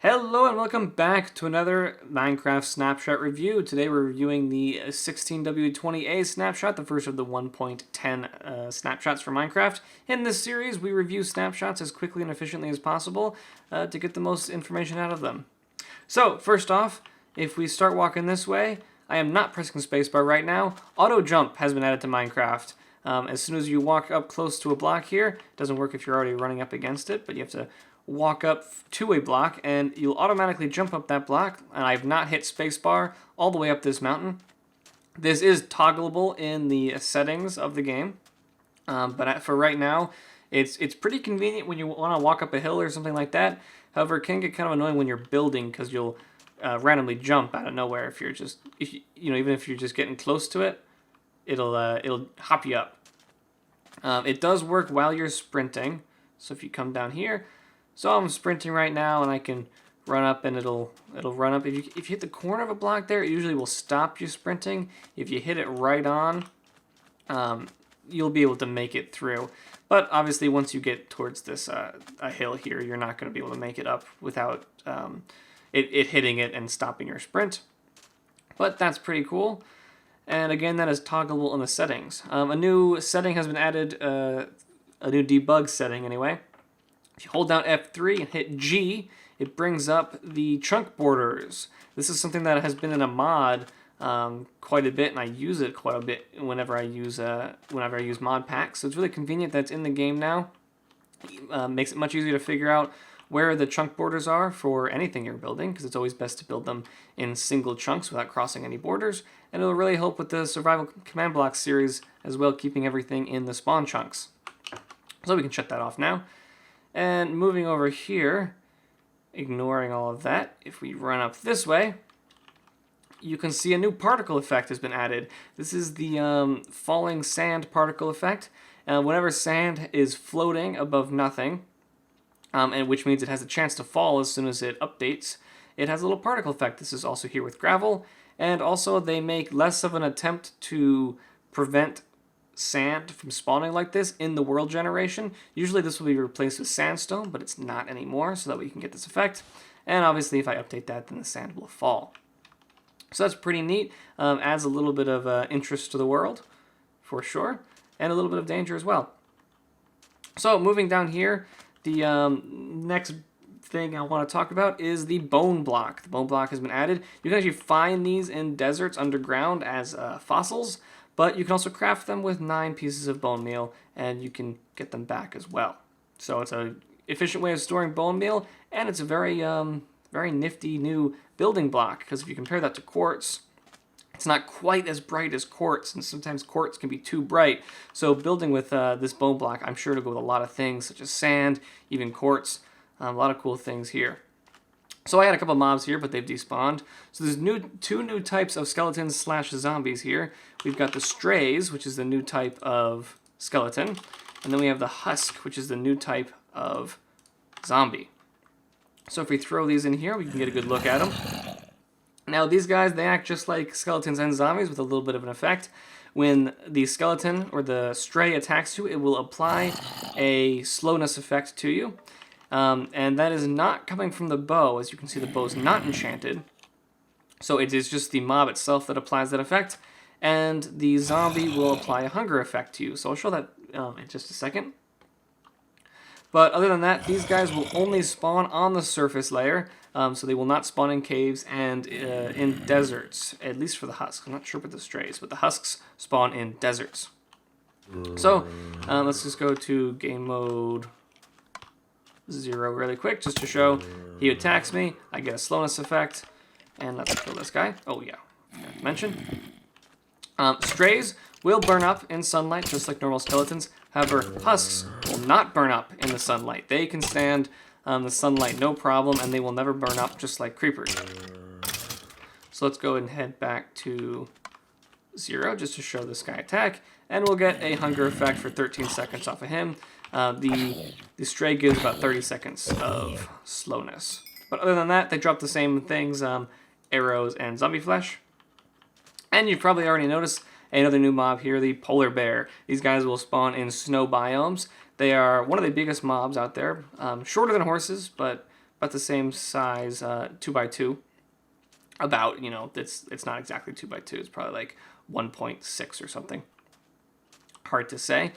Hello and welcome back to another Minecraft Snapshot review. Today we're reviewing the 16W20A snapshot, the first of the 1.10 snapshots for Minecraft. In this series, we review snapshots as quickly and efficiently as possible to get the most information out of them. So, first off, if we start walking this way, I am not pressing spacebar right now. Auto jump has been added to Minecraft. As soon as you walk up close to a block here, it doesn't work if you're already running up against it, but you have to walk up to a block and you'll automatically jump up that block. And I've not hit spacebar all the way up this mountain. This is toggleable in the settings of the game, but for right now, it's pretty convenient when you want to walk up a hill or something like that. However, it can get kind of annoying when you're building because you'll randomly jump out of nowhere if you're just even if you're just getting close to it, it'll hop you up. It does work while you're sprinting. So if you come down here. So I'm sprinting right now, and I can run up, and it'll run up. If you hit the corner of a block there, it usually will stop you sprinting. If you hit it right on, you'll be able to make it through. But obviously, once you get towards this a hill here, you're not going to be able to make it up without it hitting it and stopping your sprint. But that's pretty cool. And again, that is toggleable in the settings. A new setting has been added, a new debug setting anyway. If you hold down F3 and hit G, it brings up the chunk borders. This is something that has been in a mod quite a bit, and I use it quite a bit whenever I use mod packs. So it's really convenient that it's in the game now. Makes it much easier to figure out where the chunk borders are for anything you're building, because it's always best to build them in single chunks without crossing any borders. And it'll really help with the survival command block series as well, keeping everything in the spawn chunks. So we can shut that off now. And moving over here, ignoring all of that, if we run up this way, you can see a new particle effect has been added. This is the falling sand particle effect. Whenever sand is floating above nothing, and which means it has a chance to fall as soon as it updates, it has a little particle effect. This is also here with gravel, and also they make less of an attempt to prevent sand from spawning like this in the world generation. Usually this will be replaced with sandstone, but it's not anymore, so that we can get this effect. And obviously if I update that, then the sand will fall. So that's pretty neat. Adds a little bit of interest to the world, for sure, and a little bit of danger as well. So moving down here, the next thing I want to talk about is the bone block. The bone block has been added. You can actually find these in deserts underground as fossils, but you can also craft them with 9 pieces of bone meal, and you can get them back as well. So it's an efficient way of storing bone meal, and it's a very nifty new building block, because if you compare that to quartz, it's not quite as bright as quartz, and sometimes quartz can be too bright. So building with this bone block, I'm sure to go with a lot of things, such as sand, even quartz, a lot of cool things here. So I had a couple mobs here, but they've despawned. So there's two new types of skeletons / zombies here. We've got the strays, which is the new type of skeleton, and then we have the husk, which is the new type of zombie. So if we throw these in here, we can get a good look at them. Now these guys, they act just like skeletons and zombies with a little bit of an effect. When the skeleton or the stray attacks you, it will apply a slowness effect to you. And that is not coming from the bow. As you can see, the bow is not enchanted. So it is just the mob itself that applies that effect. And the zombie will apply a hunger effect to you. So I'll show that in just a second. But other than that, these guys will only spawn on the surface layer. So they will not spawn in caves and in deserts, at least for the husks. I'm not sure about the strays, but the husks spawn in deserts. So let's just go to game mode 0 really quick, just to show he attacks me. I get a slowness effect, and let's kill this guy. Oh yeah, forgot to mention. Strays will burn up in sunlight, just like normal skeletons. However, husks will not burn up in the sunlight. They can stand the sunlight no problem, and they will never burn up, just like creepers. So let's go and head back to 0, just to show this guy attack, and we'll get a hunger effect for 13 seconds off of him. The stray gives about 30 seconds of slowness. But other than that, they drop the same things, arrows and zombie flesh. And you've probably already noticed another new mob here, the polar bear. These guys will spawn in snow biomes. They are one of the biggest mobs out there. Shorter than horses, but about the same size, 2x2. About, you know, it's not exactly 2x2. It's probably like 1.6 or something. Hard to say.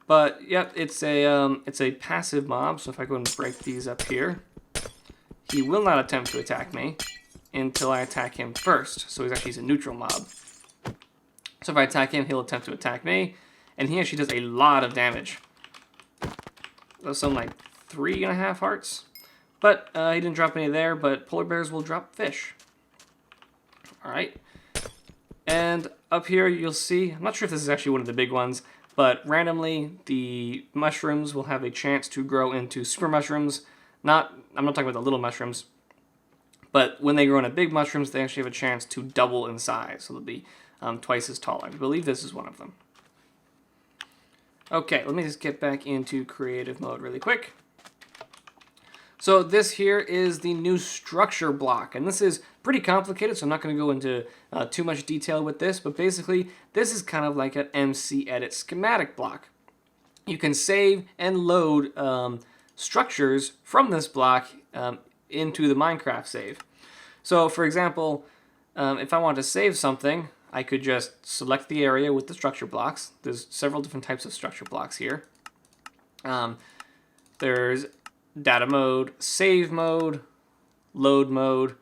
But yep, it's a passive mob. So if I go and break these up here, he will not attempt to attack me until I attack him first. So he's a neutral mob. So if I attack him, he'll attempt to attack me, and he actually does a lot of damage. Something like 3.5 hearts. But he didn't drop any there. But polar bears will drop fish. All right. And up here you'll see, I'm not sure if this is actually one of the big ones, but randomly the mushrooms will have a chance to grow into super mushrooms. I'm not talking about the little mushrooms, but when they grow into big mushrooms, they actually have a chance to double in size. So they'll be twice as tall. I believe this is one of them. Okay, let me just get back into creative mode really quick. So this here is the new structure block, and this is pretty complicated, so I'm not going to go into too much detail with this, but basically this is kind of like an MC Edit schematic block. You can save and load structures from this block into the Minecraft save. So for example, if I want to save something, I could just select the area with the structure blocks. There's several different types of structure blocks here. There's data mode, save mode, load mode,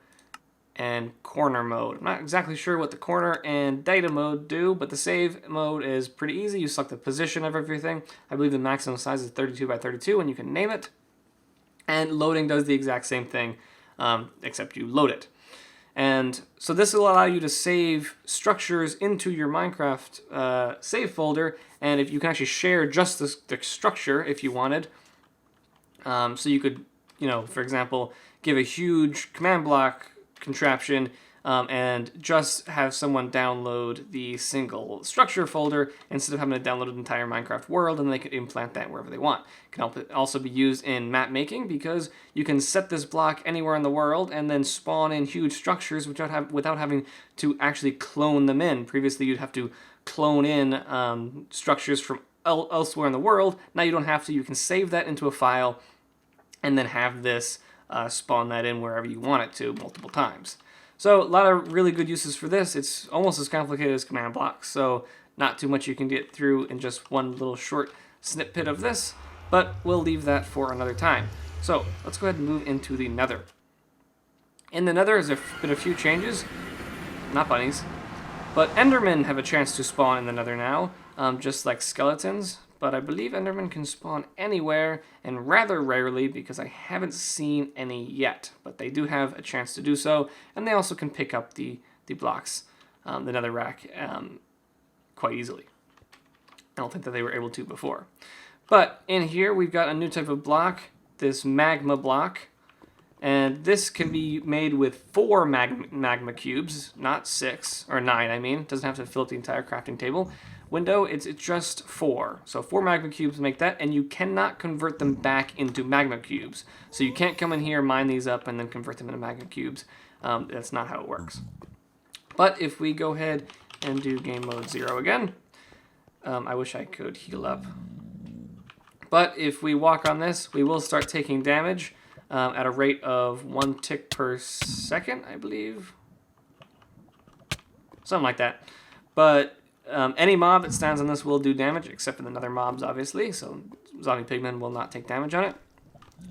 and corner mode. I'm not exactly sure what the corner and data mode do, but the save mode is pretty easy. You select the position of everything. I believe the maximum size is 32 by 32, and you can name it. And loading does the exact same thing, except you load it. And so this will allow you to save structures into your Minecraft save folder, and if you can actually share just the structure if you wanted. So you could, you know, for example, give a huge command block contraption and just have someone download the single structure folder instead of having to download an entire Minecraft world, and they could implant that wherever they want. It can also be used in map making because you can set this block anywhere in the world and then spawn in huge structures without having to actually clone them in. Previously, you'd have to clone in structures from elsewhere in the world. Now you don't have to. You can save that into a file and then have this spawn that in wherever you want it to multiple times. So a lot of really good uses for this. It's almost as complicated as command blocks, so not too much you can get through in just one little short snippet of this, but we'll leave that for another time. So let's go ahead and move into the Nether. In the Nether, there's been a few changes. Not bunnies. But Endermen have a chance to spawn in the Nether now, just like skeletons. But I believe Endermen can spawn anywhere, and rather rarely, because I haven't seen any yet. But they do have a chance to do so, and they also can pick up the blocks, the Nether rack, quite easily. I don't think that they were able to before. But in here, we've got a new type of block, this magma block. And this can be made with 4 magma cubes, not 6, or 9, I mean. It doesn't have to fill up the entire crafting table window, it's just 4. So 4 magma cubes make that, and you cannot convert them back into magma cubes. So you can't come in here, mine these up, and then convert them into magma cubes. That's not how it works. But if we go ahead and do game mode 0 again, I wish I could heal up. But if we walk on this, we will start taking damage at a rate of 1 tick per second, I believe. Something like that. But any mob that stands on this will do damage, except for the Nether mobs, obviously. So zombie pigmen will not take damage on it.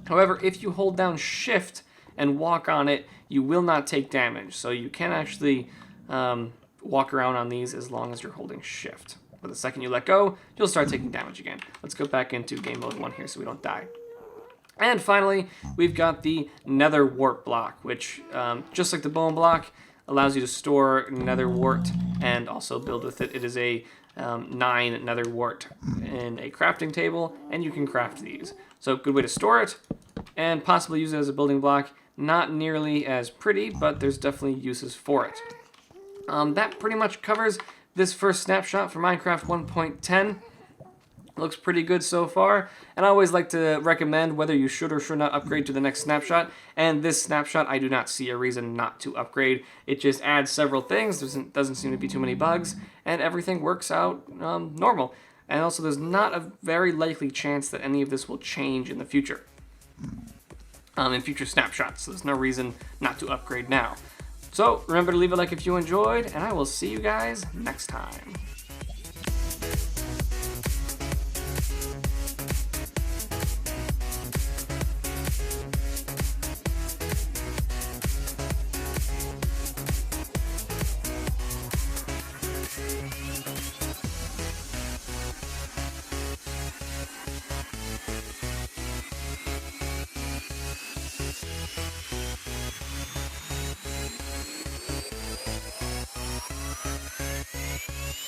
However, if you hold down shift and walk on it, you will not take damage. So you can actually walk around on these as long as you're holding shift. But the second you let go, you'll start taking damage again. Let's go back into game mode 1 here so we don't die. And finally, we've got the Nether wart block, which, just like the bone block, allows you to store nether wart and also build with it. It is a 9 nether wart in a crafting table, and you can craft these. So good way to store it, and possibly use it as a building block. Not nearly as pretty, but there's definitely uses for it. That pretty much covers this first snapshot for Minecraft 1.10. Looks pretty good so far, and I always like to recommend whether you should or should not upgrade to the next snapshot, and this snapshot I do not see a reason not to upgrade. It just adds several things, doesn't seem to be too many bugs, and everything works out normal. And also there's not a very likely chance that any of this will change in the future. in future snapshots. So there's no reason not to upgrade now. So remember to leave a like if you enjoyed, and I will see you guys next time.